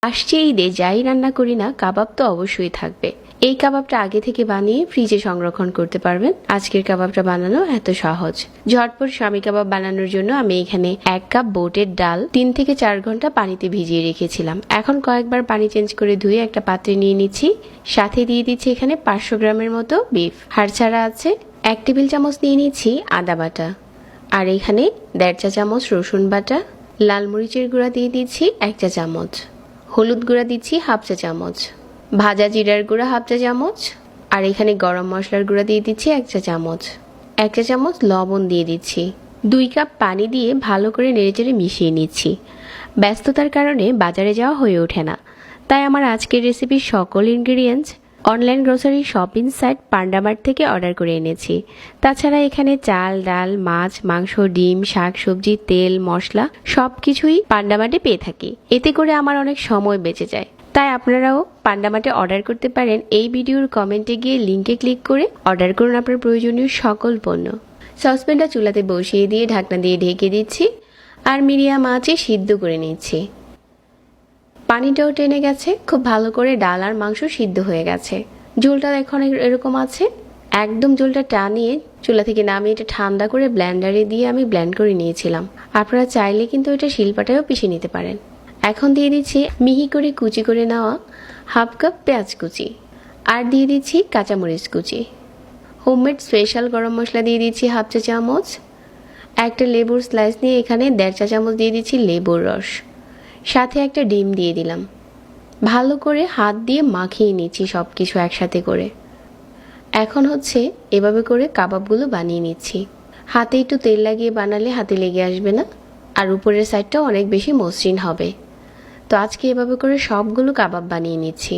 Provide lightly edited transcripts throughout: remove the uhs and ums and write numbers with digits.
আসছে ঈদে যাই রান্না করি না, কাবাব তো অবশ্যই থাকবে। এই কাবাবটা আগে থেকে বানিয়ে ফ্রিজে সংরক্ষণ করতে পারবেন। আজকের কাবাবটা বানানো এত সহজ। ঝটপট স্বামী কাবাব বানানোর জন্য আমি এখানে 1 কাপ বুটের ডাল 3 থেকে 4 ঘন্টা পানিতে ভিজিয়ে রেখেছিলাম। এখন কয়েকবার পানি চেঞ্জ করে ধুয়ে একটা পাত্রে নিয়ে নিচ্ছি। সাথে দিয়ে দিচ্ছি এখানে 500 গ্রামের মতো বিফ, হাড় ছাড়া আছে। 1 টেবিল চামচ নিয়ে নিচ্ছি আদা বাটা, আর এখানে 1.5 চা চামচ রসুন বাটা। লাল মরিচের গুঁড়া দিয়ে দিচ্ছি 1 চা চামচ, হলুদ গুঁড়া দিচ্ছি 1/2 চা চামচ, ভাজা জিরার গুঁড়া 1/2 চা চামচ, আর এখানে গরম মশলার গুঁড়া দিয়ে দিচ্ছি 1 চা চামচ। 1 চা চামচ লবণ দিয়ে দিচ্ছি। 2 কাপ পানি দিয়ে ভালো করে নেড়েচেড়ে মিশিয়ে নিচ্ছি। ব্যস্ততার কারণে বাজারে যাওয়া হয়ে ওঠে না, তাই আমার আজকের রেসিপির সকল ingredients online grocery shopping site Pandamart থেকে অর্ডার করে এনেছি। তাছাড়া এখানে চাল, ডাল, মাছ, মাংস, ডিম, শাক সবজি, তেল, মশলা সবকিছুই পান্ডামার্টে পেয়ে থাকি। এতে করে আমার অনেক সময় বেঁচে যায়। তাই আপনারাও পান্ডামার্টে অর্ডার করতে পারেন। এই ভিডিওর কমেন্টে গিয়ে লিঙ্কে ক্লিক করে অর্ডার করুন আপনার প্রয়োজনীয় সকল পণ্য। সসপ্যানটা চুলাতে বসিয়ে দিয়ে ঢাকনা দিয়ে ঢেকে দিচ্ছি আর মিডিয়াম আঁচে সিদ্ধ করে নিচ্ছি। পানিটাও টেনে গেছে, খুব ভালো করে ডাল আর মাংস সিদ্ধ হয়ে গেছে। ঝোলটা এখন এরকম আছে। একদম ঝোলটা টানিয়ে চুলা থেকে নামিয়ে এটা ঠান্ডা করে ব্লেন্ডারে দিয়ে আমি ব্লেন্ড করে নিয়েছিলাম। আপনারা চাইলে কিন্তু এটা শিলপাটায়ও পিষে নিতে পারেন। এখন দিয়ে দিচ্ছি মিহি করে কুচি করে নেওয়া 1/2 কাপ পেঁয়াজ কুচি, আর দিয়ে দিচ্ছি কাঁচামরিচ কুচি। হোমমেড স্পেশাল গরম মশলা দিয়ে দিচ্ছি 1/2 চা চামচ। একটা লেবুর স্লাইস নিয়ে এখানে 1.5 চা চামচ দিয়ে দিচ্ছি লেবুর রস। সাথে একটা ডিম দিয়ে দিলাম। ভালো করে হাত দিয়ে মাখিয়ে নিচ্ছি সব কিছু একসাথে করে। এখন হচ্ছে এভাবে করে কাবাবগুলো বানিয়ে নিচ্ছি। হাতে একটু তেল লাগিয়ে বানালে হাতে লেগে আসবে না, আর উপরের সাইডটাও অনেক বেশি মসৃণ হবে। তো আজকে এভাবে করে সবগুলো কাবাব বানিয়ে নিচ্ছি।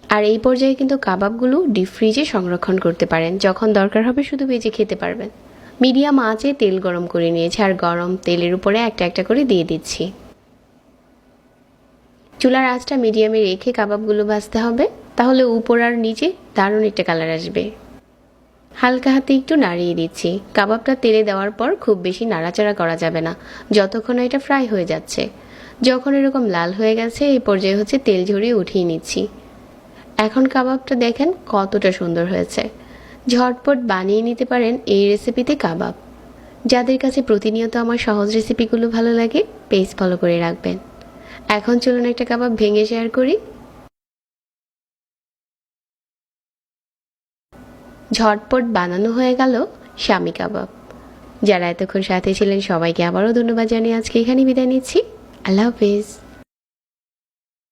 আর এই পর্যায়ে কিন্তু কাবাবগুলো ডিপ ফ্রিজে সংরক্ষণ করতে পারেন, যখন দরকার হবে শুধু ভেজে খেতে পারবেন। মিডিয়াম আঁচে তেল গরম করে নিয়েছি, আর গরম তেলের উপরে একটা একটা করে দিয়ে দিচ্ছি। চুলার আঁচটা মিডিয়ামে রেখে কাবাবগুলো ভাজতে হবে, তাহলে উপর আর নিচে দারুণ একটা কালার আসবে। হালকা হাতে একটু নাড়িয়ে দিচ্ছি। কাবাবটা তেলে দেওয়ার পর খুব বেশি নাড়াচাড়া করা যাবে না, যতক্ষণ এটা ফ্রাই হয়ে যাচ্ছে। যখন এরকম লাল হয়ে গেছে, এই পর্যায়ে হচ্ছে তেল ঝরিয়ে উঠিয়ে নিচ্ছি। এখন কাবাবটা দেখেন কতটা সুন্দর হয়েছে। ঝটপট বানিয়ে নিতে পারেন এই রেসিপিতে কাবাব। যাদের কাছে প্রতিনিয়ত আমার সহজ রেসিপিগুলো ভালো লাগে, পেজ ফলো করে রাখবেন। এখন চলুন একটা কাবাব ভেঙে শেয়ার করি। ঝটপট বানানো হয়ে গেল স্বামী কাবাব। যারা এতক্ষণ সাথে ছিলেন সবাইকে আবারও ধন্যবাদ জানিয়ে আজকে এখানে বিদায় নিচ্ছি। আল্লাহ হাফেজ।